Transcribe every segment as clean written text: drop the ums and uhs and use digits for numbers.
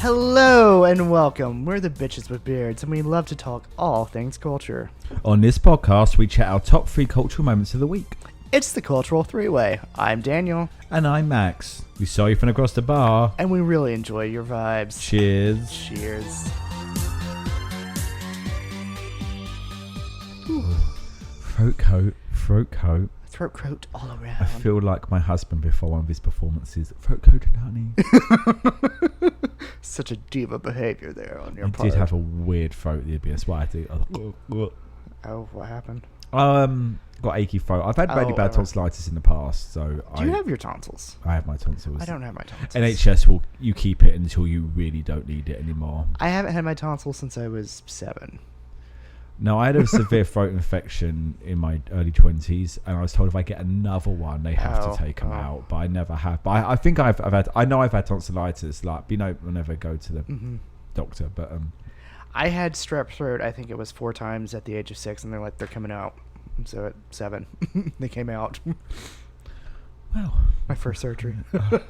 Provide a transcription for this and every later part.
Hello and welcome. We're the Bitches with Beards, and we love to talk all things culture. On this podcast, we chat our top 3 cultural moments of the week. It's the Cultural Three-Way. I'm Daniel. And I'm Max. We saw you from across the bar. And we really enjoy your vibes. Cheers. Cheers. Throat coat. Throat coat all around. I feel like my husband before one of his performances. Throat coat and honey. Such a diva behavior there on your I part. did have a weird throat. That's why I do. Oh, what happened? Got achy throat. I've had really bad tonsillitis in the past, so Do you have your tonsils? I have my tonsils. I don't have my tonsils. NHS will you keep it until you really don't need it anymore. I haven't had my tonsils since I was 7. No, I had a severe throat infection in my early 20s, and I was told if I get another one, they have to take them out. But I never have. But I think I've had tonsillitis. Like, I'll never go to the doctor. But I had strep throat. I think it was 4 times at the age of 6, and they're coming out. So at 7, they came out. Wow, my first surgery. Not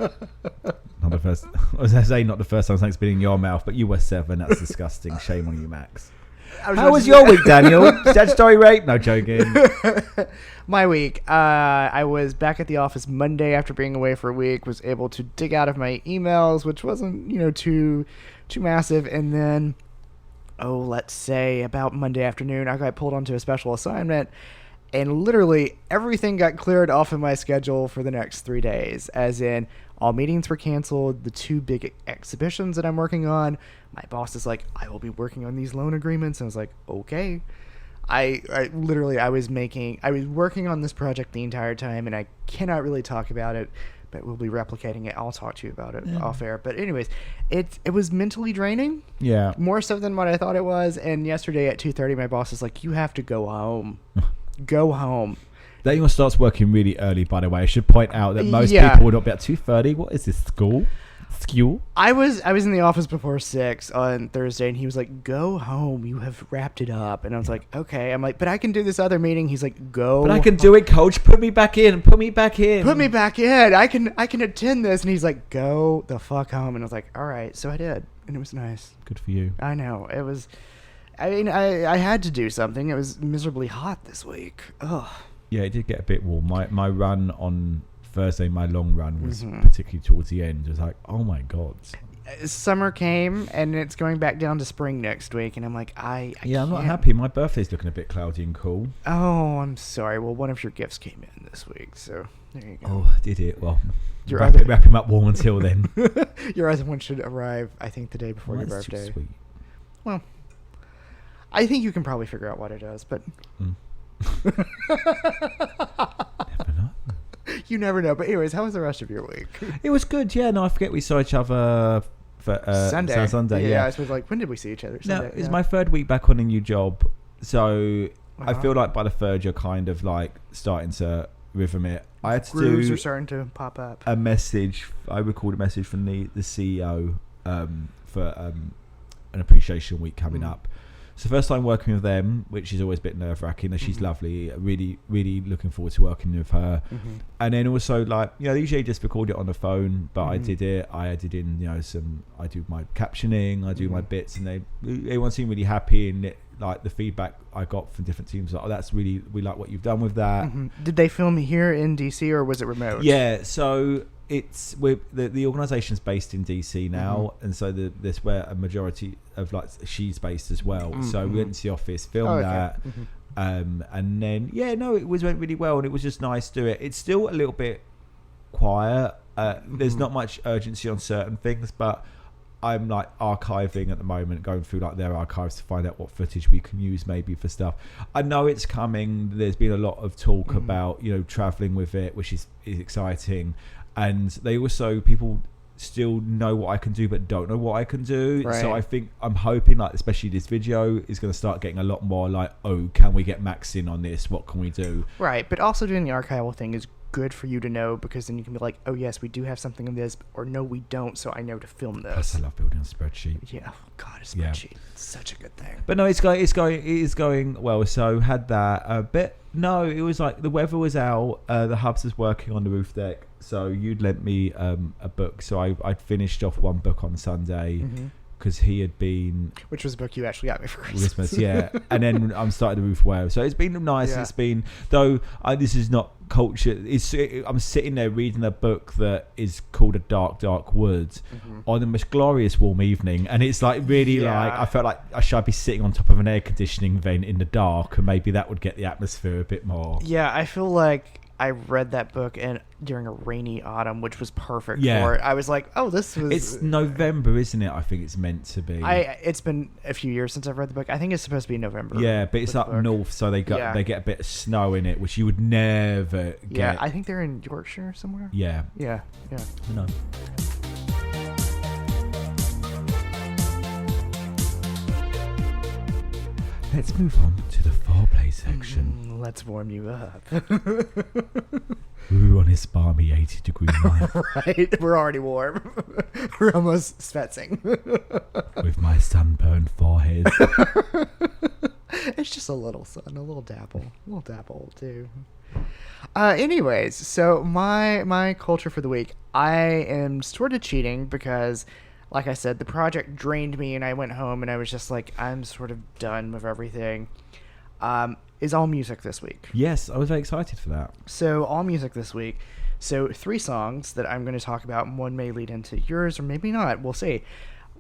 the first. I was going to say not the first time something's been in your mouth, but you were 7. That's disgusting. Shame on you, Max. How was your week, Daniel? Statutory rape? No, joking. My week. I was back at the office Monday after being away for a week. Was able to dig out of my emails, which wasn't too massive. And then, let's say about Monday afternoon, I got pulled onto a special assignment, and literally everything got cleared off of my schedule for the next 3 days. As in, all meetings were canceled. The 2 big exhibitions that I'm working on, my boss is like, I will be working on these loan agreements. And I was like, okay. I was working on this project the entire time, and I cannot really talk about it, but we'll be replicating it. I'll talk to you about it off air. But anyways, it was mentally draining. Yeah. More so than what I thought it was. And yesterday at 2:30, my boss is like, you have to go home. Go home. Daniel starts working really early, by the way. I should point out that most people would not be at 2:30. What is this, school? I was in the office before 6 on Thursday, and he was like, go home. You have wrapped it up. And I was like, okay. I'm like, but I can do this other meeting. He's like, go. But I can do it, coach. Put me back in. Put me back in. I can attend this. And he's like, go the fuck home. And I was like, all right. So I did. And it was nice. Good for you. I know. It was, I had to do something. It was miserably hot this week. Ugh. Yeah, it did get a bit warm. My run on Thursday, my long run was particularly towards the end. It was like, oh my god. Summer came, and it's going back down to spring next week, and I'm like, I I'm not happy. My birthday's looking a bit cloudy and cool. Oh, I'm sorry. Well, one of your gifts came in this week, so there you go. Oh, did it? Well, wrap him up warm until then. Your other one should arrive, I think, the day before your birthday. Too sweet. Well, I think you can probably figure out what it is, but never know. You never know. But anyways, how was the rest of your week? It was good. Yeah, no, I forget we saw each other for Sunday. Yeah, I suppose, when did we see each other? Sunday? No, it's my 3rd week back on a new job, so I feel like by the 3rd you're kind of like starting to rhythm it. I had to Grooves are starting to pop up. A message. I recorded a message from the CEO for an appreciation week coming up. It's the first time working with them, which is always a bit nerve-wracking. She's lovely. Really, really looking forward to working with her. And then also, usually I just record it on the phone, but I did it. I added in, I do my captioning, I do my bits, and everyone seemed really happy. And the feedback I got from different teams, we like what you've done with that. Did they film here in DC, or was it remote? Yeah, so it's the organization's based in DC now, and so there's where a majority of she's based as well. So we went into the office, filmed that, and then it went really well, and it was just nice to do it. It's still a little bit quiet. There's not much urgency on certain things, but I'm archiving at the moment, going through their archives to find out what footage we can use maybe for stuff. I know it's coming. There's been a lot of talk about traveling with it, which is exciting. And they also, people still know what I can do but don't know what I can do. Right. So I'm hoping especially this video is going to start getting a lot more can we get Max in on this? What can we do? Right. But also doing the archival thing is good for you to know, because then you can be like, oh yes, we do have something of this, or no, we don't, so I know to film this. Plus, I love building a spreadsheet. Yeah. Oh, God, a spreadsheet. Yeah. It's such a good thing. But no, it is going well. So had that a bit. No, it was the weather was out. The hubs was working on the roof deck. So you'd lent me a book. So I'd finished off one book on Sunday because he had been... Which was a book you actually got me for Christmas. Yeah. And then I'm starting to move away. So it's been nice. Yeah. It's been... Though this is not culture. I'm sitting there reading a book that is called A Dark, Dark Woods on the most glorious warm evening. And it's like really like... I felt like I should be sitting on top of an air conditioning vent in the dark, and maybe that would get the atmosphere a bit more. Yeah, I feel like I read that book during a rainy autumn, which was perfect for it. I was like, oh, this was... It's November, isn't it? I think it's meant to be. It's been a few years since I've read the book. I think it's supposed to be November. Yeah, but it's up north, so they get a bit of snow in it, which you would never get. Yeah, I think they're in Yorkshire somewhere. Yeah. No. Let's move on to the foreplay section. Let's warm you up. Ooh, on his balmy 80-degree night. Right, we're already warm. We're almost sweating. With my sunburned forehead. It's just a little sun, a little dapple will do. Anyways, so my culture for the week, I am sort of cheating because, like I said, the project drained me, and I went home and I was just like, I'm sort of done with everything. Is all music this week. Yes, I was very excited for that. So all music this week. So 3 songs that I'm going to talk about, and one may lead into yours or maybe not. We'll see.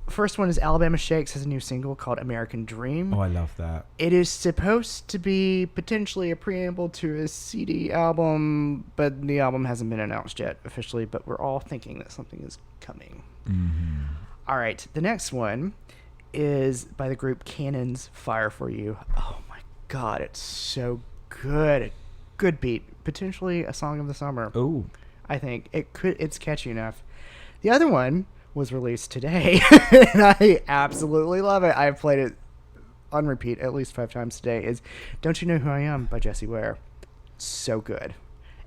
First one is Alabama Shakes has a new single called American Dream. Oh, I love that. It is supposed to be potentially a preamble to a CD album, but the album hasn't been announced yet officially, but we're all thinking that something is coming. All right, the next one is by the group Cannon's Fire For You. Oh my God, it's so good. Good beat. Potentially a song of the summer. Oh, I think it's catchy enough. The other one was released today, and I absolutely love it. I've played it on repeat at least 5 times today. Is Don't You Know Who I Am by Jessie Ware. So good.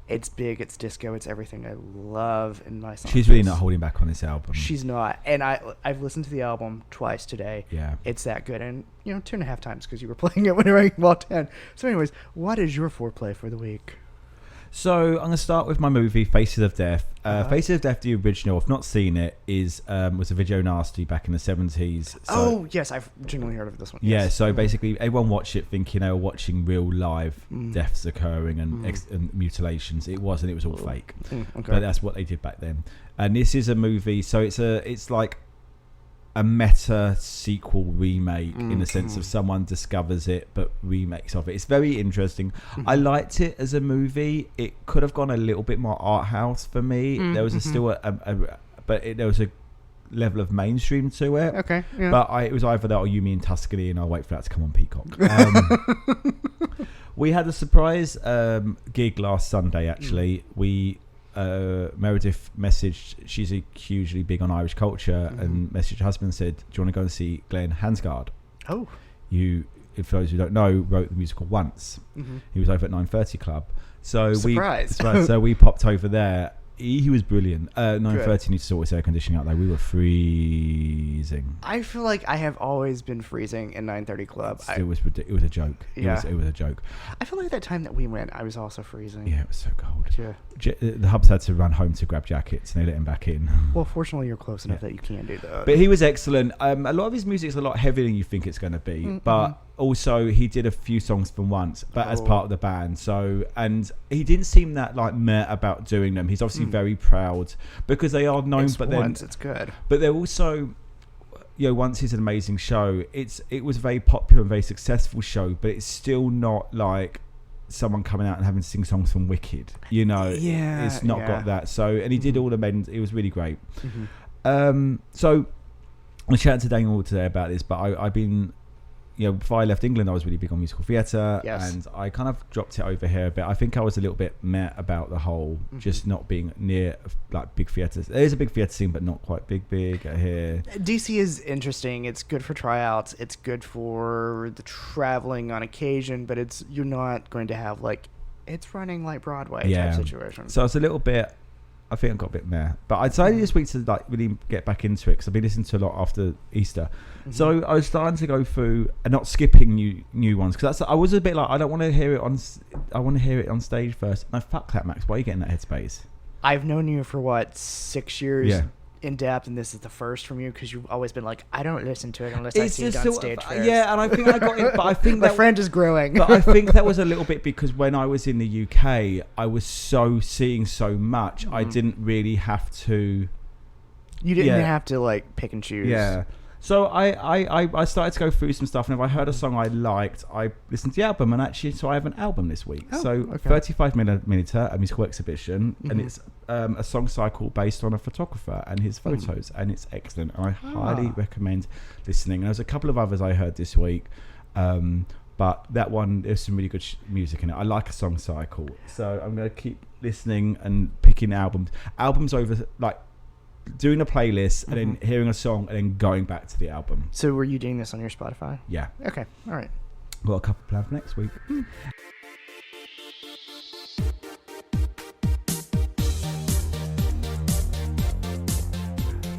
It's big, it's disco, it's everything I love in my songs. She's really not holding back on this album. She's not. And I've listened to the album twice today. Yeah. It's that good. And, 2.5 times because you were playing it whenever I walked in. So anyways, what is your foreplay for the week? So I'm going to start with my movie Faces of Death. Faces of Death, the original, I've not seen it, was a video nasty back in the 70s. So, yes, I've genuinely heard of this one. Yeah, yes. so basically everyone watched it thinking they were watching real live deaths occurring and mutilations. It wasn't, it was all fake. Okay. But that's what they did back then. And this is a movie, so it's like a meta sequel remake in the sense of someone discovers it but remakes of it. It's very interesting. I liked it as a movie. It could have gone a little bit more art house for me. There was there was a level of mainstream to it. Okay, yeah. But it was either that or You Me in Tuscany, and I'll wait for that to come on Peacock. We had a surprise gig last Sunday. Actually, Meredith messaged, she's hugely big on Irish culture, and messaged her husband and said, do you want to go and see Glenn Hansgard? Oh. You, if those who don't know, wrote the musical Once. He was over at 9:30 Club. So so we popped over there. He was brilliant. 9:30 needs to sort his air conditioning out though. We were freezing. I feel like I have always been freezing in 9:30 Club. It was a joke. It was a joke. I feel like that time that we went, I was also freezing. Yeah, it was so cold. Yeah. The Hubs had to run home to grab jackets, and they let him back in. Well, fortunately, you're close enough that you can do that. But he was excellent. A lot of his music's a lot heavier than you think it's going to be, but also he did a few songs from Once, but as part of the band. So, and he didn't seem that like meh about doing them. He's obviously very proud because they are known. It's but Once, then it's good. But they're also, Once is an amazing show. It was a very popular and very successful show, but it's still not like someone coming out and having to sing songs from Wicked. It's not got that. So, and he did all the men. It was really great. So I chatted to Daniel today about this, but I've been, before I left England, I was really big on musical theatre, and I kind of dropped it over here a bit. I think I was a little bit meh about the whole just not being near like big theatres. There is a big theatre scene, but not quite big here. DC is interesting. It's good for tryouts. It's good for the traveling on occasion, but you're not going to have like it's running like Broadway type situation. So it's a little bit. I think I got a bit meh, but I decided this week to like really get back into it because I've been listening to a lot after Easter. So I was starting to go through and not skipping new ones because I was a bit like I don't want to hear it on. I want to hear it on stage first. No, fuck that, Max. Why are you getting that headspace? I've known you for 6 years. Yeah. In depth, and this is the first from you because you've always been like, I don't listen to it unless I see it on stage first. Yeah, and I think I got it, but I think my friend is growing. But I think that was a little bit because when I was in the UK, I was seeing so much. I didn't really have to. You didn't have to like pick and choose. Yeah. So I started to go through some stuff, and if I heard a song I liked, I listened to the album, and actually, so I have an album this week. Oh, so okay. 35mm, a musical exhibition, and it's a song cycle based on a photographer and his photos, and it's excellent, and I highly recommend listening. And there's a couple of others I heard this week, but that one, there's some really good music in it. I like a song cycle, so I'm going to keep listening and picking albums over, like, doing a playlist and then hearing a song and then going back to the album. So were you doing this on your Spotify? Yeah. Okay. All right. Got a couple planned for next week.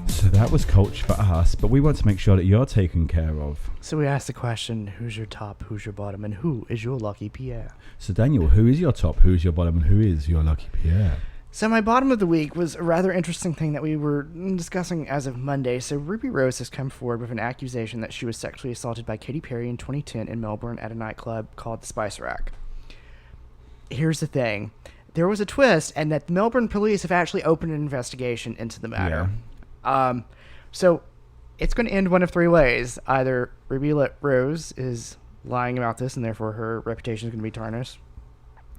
So that was culture for us, but we want to make sure that you're taken care of. So we asked the question, who's your top, who's your bottom, and who is your lucky Pierre? So Daniel, who is your top, who is your bottom, and who is your lucky Pierre? So my bottom of the week was a rather interesting thing that we were discussing as of Monday. So Ruby Rose has come forward with an accusation that she was sexually assaulted by Katy Perry in 2010 in Melbourne at a nightclub called the Spice Rack. Here's the thing. There was a twist, and that the Melbourne police have actually opened an investigation into the matter. Yeah. So it's going to end one of three ways. Either Ruby Rose is lying about this, and therefore her reputation is going to be tarnished.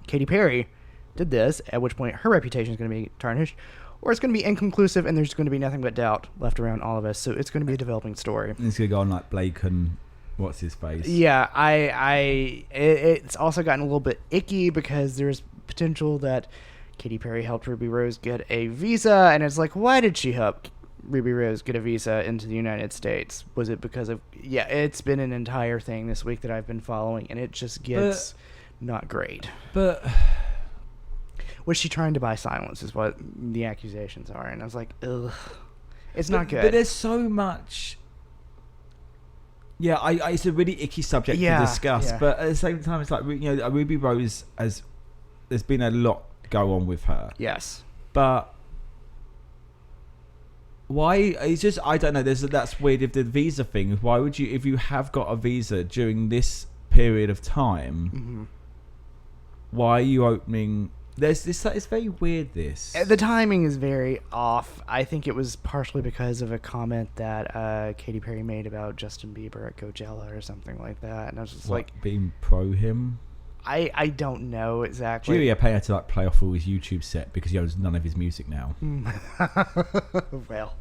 Katy Perry did this, at which point her reputation is going to be tarnished, or it's going to be inconclusive and there's going to be nothing but doubt left around all of us. So it's going to be a developing story. And it's going to go on like Blake and what's his face. Yeah, it's also gotten a little bit icky because there's potential that Katy Perry helped Ruby Rose get a visa, and it's like, why did she help Ruby Rose get a visa into the United States? Was it because of... Yeah, it's been an entire thing this week that I've been following, and it just gets not great. But... Was she trying to buy silence is what the accusations are. And I was like, ugh. It's not good. But there's so much... Yeah, it's a really icky subject to discuss. Yeah. But at the same time, it's like, Ruby Rose has... There's been a lot go on with her. Yes. But... Why? It's just... I don't know. That's weird. If the visa thing, why would you... If you have got a visa during this period of time, why are you opening... There's this. It's very weird. This the timing is very off. I think it was partially because of a comment that Katy Perry made about Justin Bieber at Coachella or something like that, and I was just being pro him. I don't know exactly. Julia paying her to like play off all his YouTube set because he owns none of his music now. Well.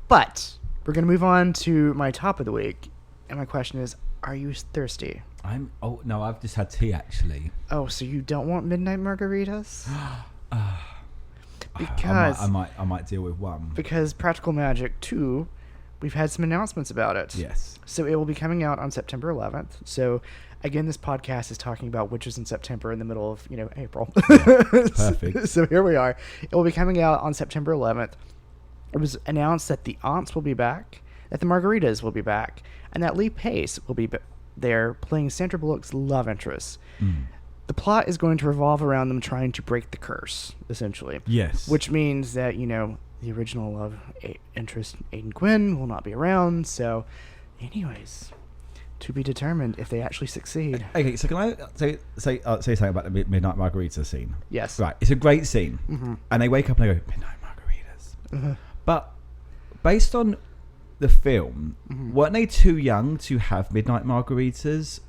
But we're gonna move on to my top of the week, and my question is: are you thirsty? I've just had tea actually. Oh, so you don't want Midnight Margaritas? Because I might deal with one. Because Practical Magic 2, we've had some announcements about it. Yes. So it will be coming out on September 11th. So again, this podcast is talking about witches in September in the middle of, April. Yeah, perfect. So here we are. It will be coming out on September 11th. It was announced that the aunts will be back, that the Margaritas will be back, and that Lee Pace will be there playing Sandra Bullock's love interest. The plot is going to revolve around them trying to break the curse, essentially. Yes. Which means that, the original love interest, Aiden Quinn, will not be around. So, anyways, to be determined if they actually succeed. Okay, so can I say something about the Midnight Margarita scene? Yes. Right, it's a great scene. And they wake up and they go, Midnight Margaritas. But based on the film, weren't they too young to have Midnight Margaritas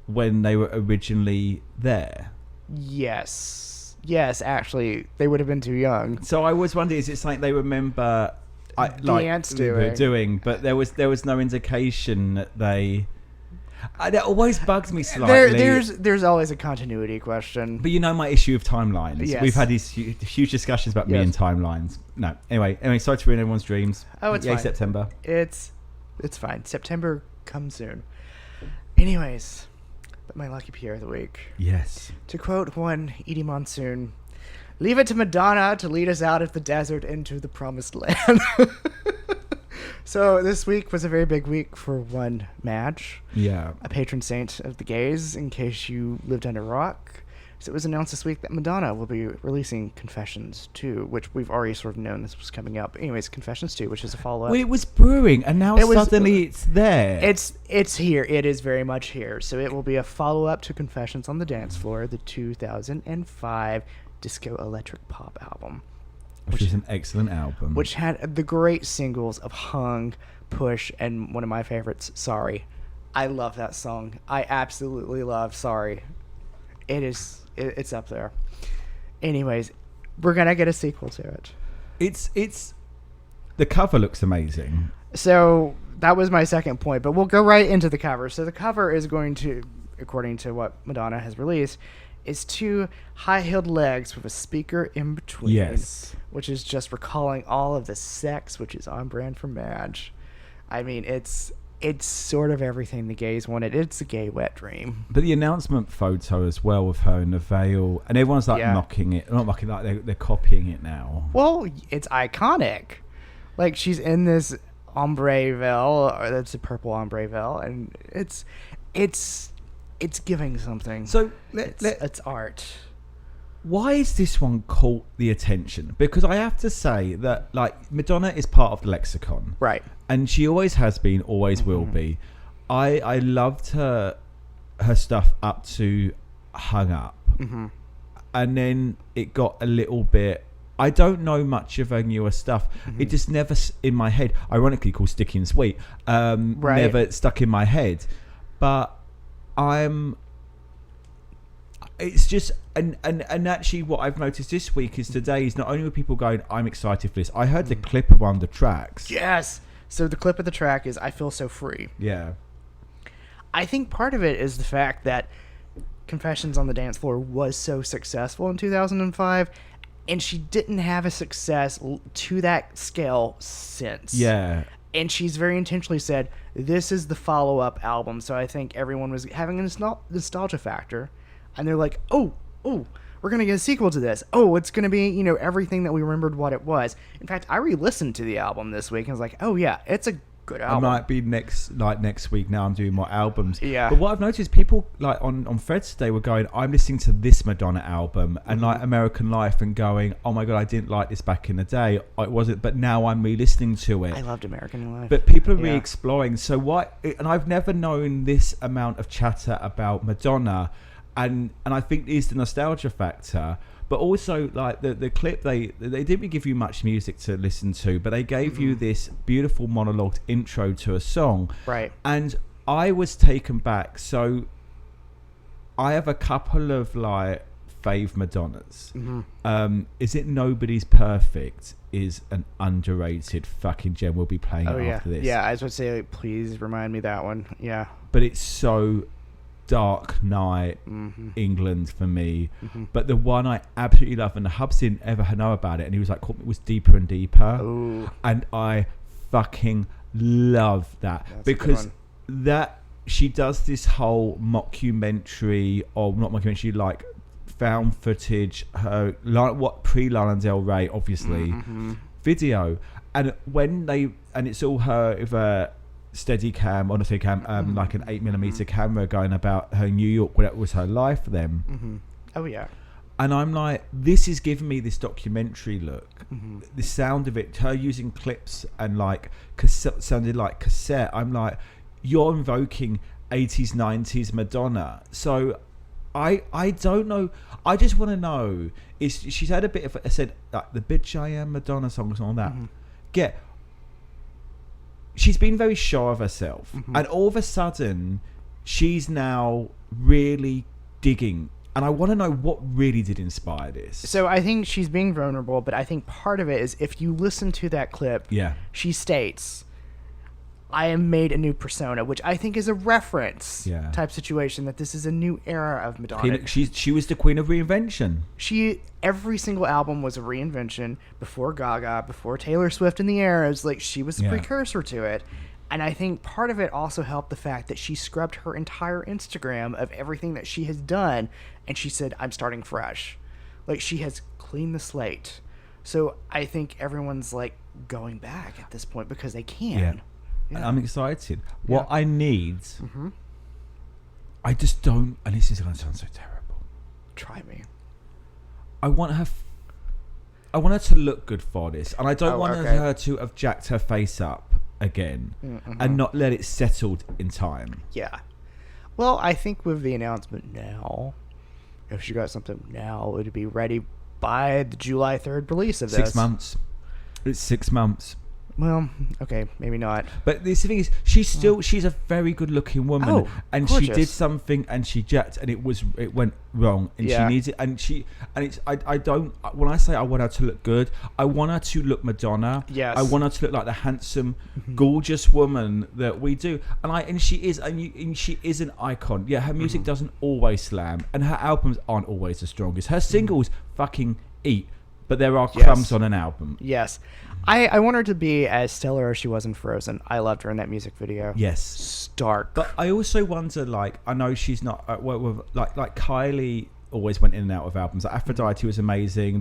when they were originally there? Yes, actually, they would have been too young. So I was wondering, is it something they remember the ants doing? But there was no indication that they... that always bugs me slightly. There's always a continuity question. But my issue of timelines. Yes. We've had these huge discussions about me and timelines. No. Anyway, sorry to ruin everyone's dreams. Oh, it's fine. September. It's fine. September comes soon. Anyways, but my lucky Pierre of the week. Yes. To quote one Edie Monsoon, leave it to Madonna to lead us out of the desert into the promised land. So this week was a very big week for one Madge. Yeah. A patron saint of the gays, in case you lived under a rock. So it was announced this week that Madonna will be releasing Confessions 2, which we've already sort of known this was coming up. But anyways, Confessions 2, which is a follow-up. Well, it was brewing, and now suddenly it's there. It's here. It is very much here. So it will be a follow-up to Confessions on the Dance Floor, the 2005 disco electric pop album. Which is an excellent album. Which had the great singles of Hung, Push, and one of my favorites, Sorry. I love that song. I absolutely love Sorry. It's up there. Anyways, we're going to get a sequel to it. It's the cover looks amazing. So that was my second point, but we'll go right into the cover. So the cover is going to, according to what Madonna has released, is 2 high-heeled legs with a speaker in between. Yes. Which is just recalling all of the sex, which is on brand for Madge. I mean, it's sort of everything the gays wanted. It's a gay wet dream. But the announcement photo as well with her in the veil, and everyone's like mocking it. Not mocking, like they're copying it now. Well, it's iconic. Like, she's in this ombre veil, or that's a purple ombre veil, and it's giving something. So it's art. Why is this one caught the attention? Because I have to say that, like, Madonna is part of the lexicon, right? And she always has been, always will be. I loved her stuff up to Hung Up, and then it got a little bit. I don't know much of her newer stuff. It just never in my head. Ironically, called Sticky and Sweet. Never stuck in my head, but it's just and actually what I've noticed this week is today is not only were people going, I'm excited for this. I heard the clip of one of the tracks. Yes. So the clip of the track is I Feel So Free. Yeah. I think part of it is the fact that Confessions on the Dance Floor was so successful in 2005, and she didn't have a success to that scale since. Yeah. And she's very intentionally said, this is the follow-up album. So I think everyone was having a nostalgia factor. And they're like, oh, we're going to get a sequel to this. Oh, it's going to be, everything that we remembered what it was. In fact, I re-listened to the album this week and was like, oh, yeah, it's a good album. It might be next week now I'm doing more albums. Yeah. But what I've noticed, people, like, on Fred's Day were going, I'm listening to this Madonna album and, like, American Life and going, oh, my God, I didn't like this back in the day. It wasn't, but now I'm re-listening to it. I loved American Life. But people are re-exploring. So what, and I've never known this amount of chatter about Madonna. And I think it's the nostalgia factor, but also like the clip they didn't give you much music to listen to, but they gave you this beautiful monologued intro to a song, right? And I was taken back. So I have a couple of like fave Madonnas. Is It Nobody's Perfect is an underrated fucking gem. We'll be playing it after this. Yeah, I was going to say, please remind me that one. Yeah, but it's so Dark Knight, England for me. But the one I absolutely love, and the Hubs didn't ever know about it, and he was like, it was Deeper and Deeper. Ooh. And I fucking love that. That's because that she does this whole mockumentary, or not mockumentary, like found footage, her what pre-Lana Del Rey obviously video, and it's all her with a steady cam, like an 8mm camera going about her New York, where that was her life then. Oh yeah. And I'm like, this is giving me this documentary look. The sound of it, her using clips and like cassette, sounded like cassette. I'm like, you're invoking 80s 90s Madonna. So I don't know. I just want to know, she's had a bit of, I said, like the Bitch I Am Madonna songs and all that. She's been very sure of herself, and all of a sudden she's now really digging, and I want to know what really did inspire this. So I think she's being vulnerable, but I think part of it is if you listen to that clip, she states, I am made a new persona, which I think is a reference type situation, that this is a new era of Madonna. She was the queen of reinvention. Every single album was a reinvention. Before Gaga, before Taylor Swift in the eras, like she was the precursor to it. And I think part of it also helped the fact that she scrubbed her entire Instagram of everything that she has done, and she said, I'm starting fresh. Like, she has cleaned the slate. So I think everyone's like going back at this point because they can. I'm excited. What I need, I just don't, and this is going to sound so terrible, Try me. I want her to look good for this, and I don't want okay. her to have jacked her face up again and not let it settled in time. Yeah. Well, I think with the announcement now, if she got something now, it would be ready by the July 3rd release of this. 6 months. It's 6 months. Well, okay, maybe not. But the thing is, she's a very good looking woman, and gorgeous. she did something and she jacked and it went wrong, and she needs it, I don't, when I say I want her to look good, I want her to look Madonna. Yes. I want her to look like the handsome, gorgeous woman that we do, and she is an icon. Yeah, her music doesn't always slam, and her albums aren't always the strongest. Her singles fucking eat, but there are crumbs on an album. Yes. I want her to be as stellar as she was in Frozen. I loved her in that music video. Yes. Stark. But I also wonder, like, I know she's not, like Kylie always went in and out of albums. Like Aphrodite was amazing.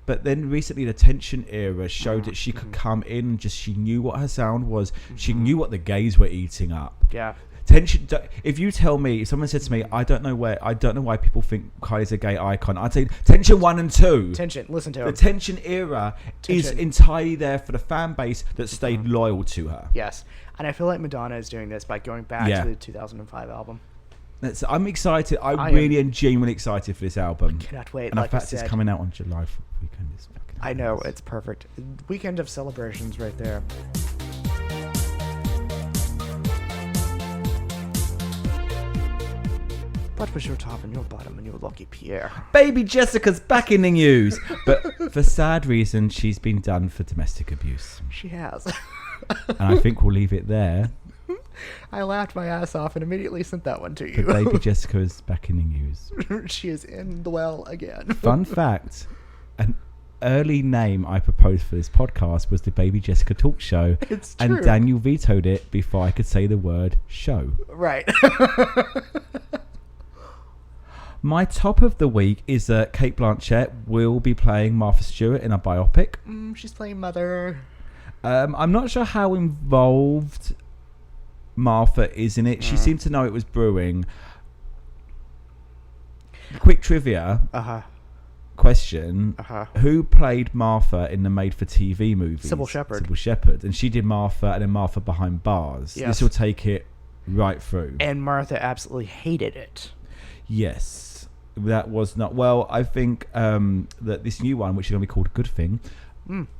But then recently the Tension era showed that she could come in and just, she knew what her sound was. She knew what the gays were eating up. Yeah. Tension. If you tell me, if someone said to me, I don't know why people think Kylie's a gay icon, I'd say Tension 1 and 2. Tension, listen to the him. Tension era is entirely there for the fan base that stayed loyal to her. Yes, and I feel like Madonna is doing this by going back to the 2005 album. I'm excited. I really am genuinely excited for this album. I cannot wait. And like in fact, it's coming out on July 4th weekend. I know, it's perfect. Weekend of celebrations right there. What was your top and your bottom and your lucky Pierre? Baby Jessica's back in the news, but for sad reasons, she's been done for domestic abuse. She has. And I think we'll leave it there. I laughed my ass off and immediately sent that one to you. But Baby Jessica is back in the news. She is in the well again. Fun fact, an early name I proposed for this podcast was the Baby Jessica Talk Show. It's true. And Daniel vetoed it before I could say the word show. Right. My top of the week is that Cate Blanchett will be playing Martha Stewart in a biopic. She's playing Mother. I'm not sure how involved Martha is in it. She seemed to know it was brewing. Quick trivia question. Who played Martha in the made-for-TV movies? Sybil Shepherd. Sybil Shepherd. And she did Martha and then Martha Behind Bars. Yes. This will take it right through. And Martha absolutely hated it. Yes. That was not... Well, I think that this new one, which is going to be called Good Thing,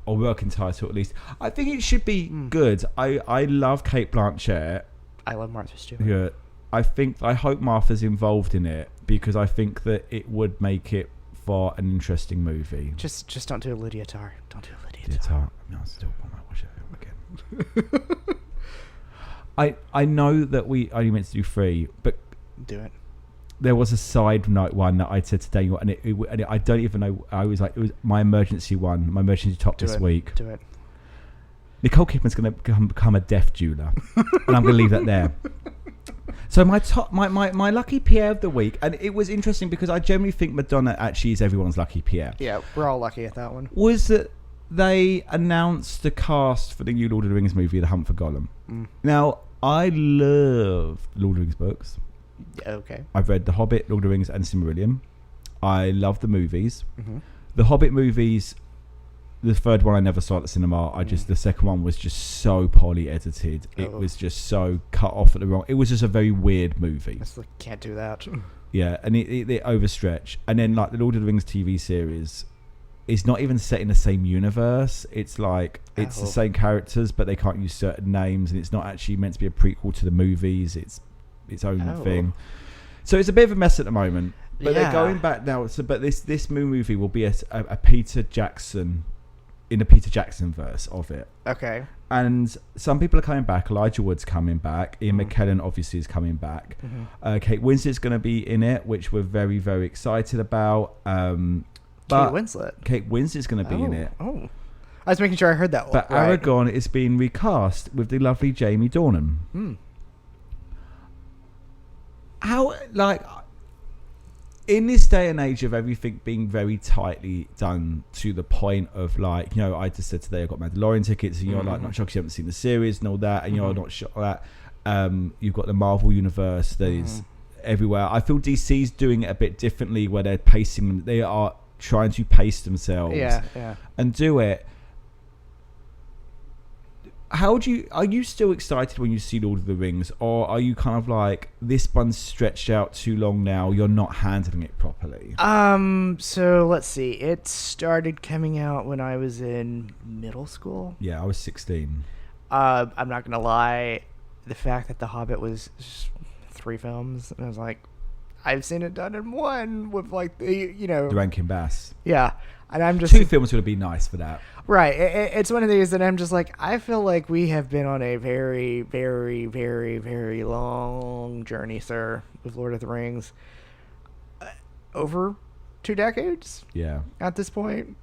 or working title at least, I think it should be good. I love Cate Blanchett. I love Martha Stewart. Yeah. I hope Martha's involved in it, because I think that it would make it for an interesting movie. Just don't do Lydia Tarr. Don't do Lydia Tarr. I mean, I still want to watch it again. I know that we only meant to do 3, but... Do it. There was a side note one that I said to Daniel, and I don't even know. I was like, it was my emergency one, my emergency top this week. Do it. Nicole Kidman's going to become a deaf jeweler, and I'm going to leave that there. So my lucky Pierre of the week, and it was interesting because I generally think Madonna actually is everyone's lucky Pierre. Yeah, we're all lucky at that one. Was that they announced the cast for the new Lord of the Rings movie, The Hunt for Gollum. Now, I love Lord of the Rings books. Okay. I've read The Hobbit, Lord of the Rings, and Silmarillion. I love the movies. The Hobbit movies, the third one I never saw at the cinema. The second one was just so poorly edited. It was just so cut off at the wrong. It was just a very weird movie. It's like, can't do that. Yeah, and it overstretch. And then like the Lord of the Rings TV series is not even set in the same universe. It's like it's the same characters, but they can't use certain names, and it's not actually meant to be a prequel to the movies. It's its own thing. So it's a bit of a mess at the moment. But they're going back now. So, but this movie will be a Peter Jackson, in the Peter Jackson verse of it. Okay. And some people are coming back. Elijah Wood's coming back. Ian McKellen obviously is coming back. Kate Winslet's going to be in it, which we're very, very excited about. Kate Winslet. Kate Winslet's going to be in it. Oh. I was making sure I heard that one. But Aragorn is being recast with the lovely Jamie Dornan. How, like, in this day and age of everything being very tightly done to the point of, like, you know, I just said today I got Mandalorian tickets, and you're like not sure because you haven't seen the series and all that, and you're not sure that you've got the Marvel universe that is everywhere. I feel DC's doing it a bit differently, where they're pacing them. They are trying to pace themselves, and do it. Are you still excited when you see Lord of the Rings, or are you kind of like, this one's stretched out too long now, you're not handling it properly? So let's see. It started coming out when I was in middle school. Yeah, I was 16. I'm not gonna lie, the fact that The Hobbit was 3 films, and I was like, I've seen it done in one with like the Rankin Bass. Yeah. And I'm just 2 films would be nice for that. Right. It's one of these that I'm just like, I feel like we have been on a very, very, very, very long journey, sir, with Lord of the Rings. Over 2 decades? Yeah. At this point.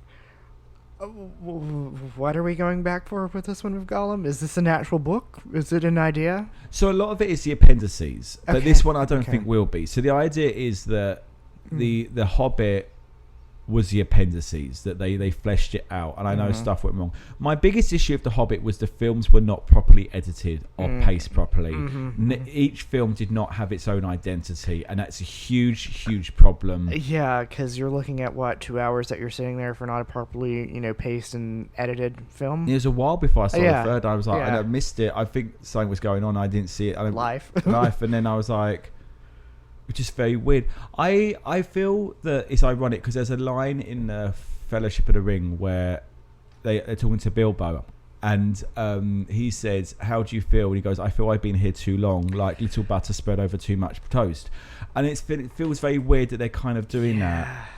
What are we going back for with this one with Gollum? Is this an actual book? Is it an idea? So a lot of it is the appendices, but this one I don't think will be. So the idea is that the Hobbit was the appendices, that they fleshed it out, and I know stuff went wrong. My biggest issue with The Hobbit was the films were not properly edited or paced properly. Each film did not have its own identity, and that's a huge problem. Yeah, because you're looking at 2 hours that you're sitting there for not a properly paced and edited film. It was a while before I saw the third. I was like, and I missed it. I think something was going on. I didn't see it. Life, and then I was like, which is very weird. I feel that it's ironic because there's a line in Fellowship of the Ring where they're talking to Bilbo, and he says, how do you feel? And he goes, I feel I've been here too long, like little butter spread over too much toast. And it feels very weird that they're kind of doing that.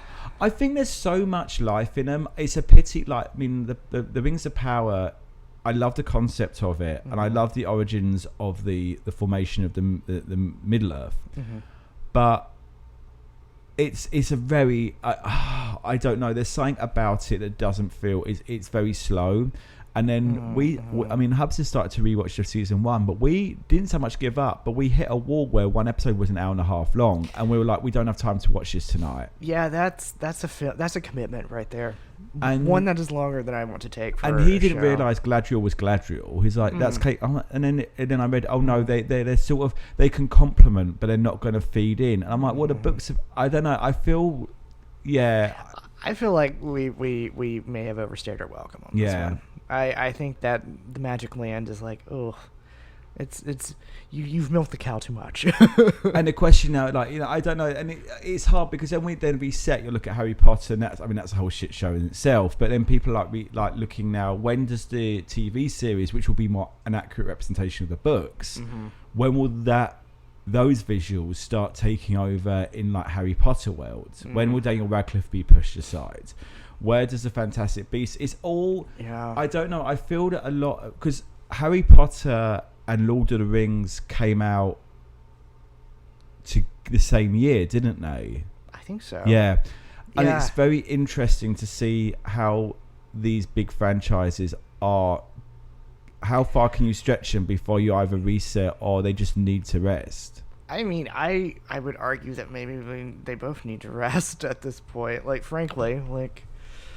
I think there's so much life in them. It's a pity, the Rings of Power, I love the concept of it, and I love the origins of the formation of the Middle Earth. But it's a very I don't know. There's something about it that doesn't feel it's very slow. And then Hubs has started to rewatch the season 1, but we didn't so much give up, but we hit a wall where one episode was an hour and a half long, and we were like, we don't have time to watch this tonight. Yeah, that's a commitment right there. And one that is longer than I want to take. And he didn't realise Galadriel was Galadriel. He's like, that's Cate. And then I read, oh no, they're sort of, they can complement, but they're not going to feed in. And I'm like, well, the books, I don't know. I feel like we may have overstayed our welcome on this one. I think that the Magic Land is like, it's you've milked the cow too much. And the question now, I don't know, and it's hard because then we reset. You look at Harry Potter, and that's a whole shit show in itself. But then people like looking now. When does the TV series, which will be more an accurate representation of the books, when will those visuals start taking over in like Harry Potter worlds? When will Daniel Radcliffe be pushed aside? Where does the Fantastic Beasts? It's all. Yeah. I don't know. I feel that a lot because Harry Potter and Lord of the Rings came out to the same year, didn't they? I think so. Yeah. And it's very interesting to see how these big franchises are. How far can you stretch them before you either reset or they just need to rest? I mean, I would argue that maybe they both need to rest at this point. Like, frankly, like.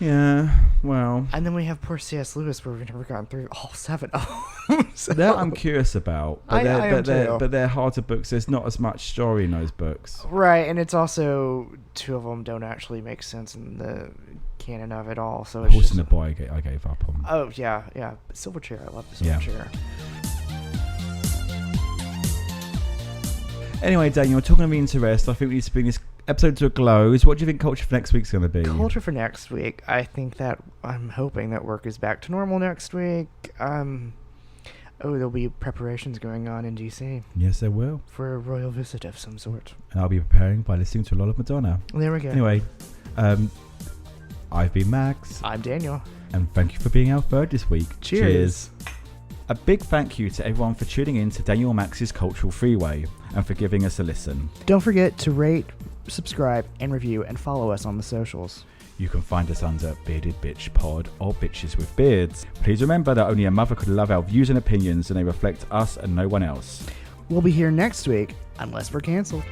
Yeah, well. And then we have poor C.S. Lewis, where we've never gotten through all 7 of them. So. That I'm curious about. But they're harder books. There's not as much story in those books. Right, and it's also 2 of them don't actually make sense in the canon of it all. So it's Horse and the Boy I gave up on. Oh, yeah. Silverchair, I love the Silverchair. Anyway, Daniel, talking of interest, I think we need to bring this episode to a close. What do you think culture for next week's going to be? Culture for next week, I think that I'm hoping that work is back to normal next week. There'll be preparations going on in DC. Yes, there will. For a royal visit of some sort. And I'll be preparing by listening to a lot of Madonna. There we go. Anyway, I've been Max. I'm Daniel. And thank you for being our third this week. Cheers. A big thank you to everyone for tuning in to Daniel Max's Cultural Freeway and for giving us a listen. Don't forget to rate, subscribe, and review, and follow us on the socials. You can find us under Bearded Bitch Pod or Bitches with Beards. Please remember that only a mother could love our views and opinions, and they reflect us and no one else. We'll be here next week, unless we're cancelled.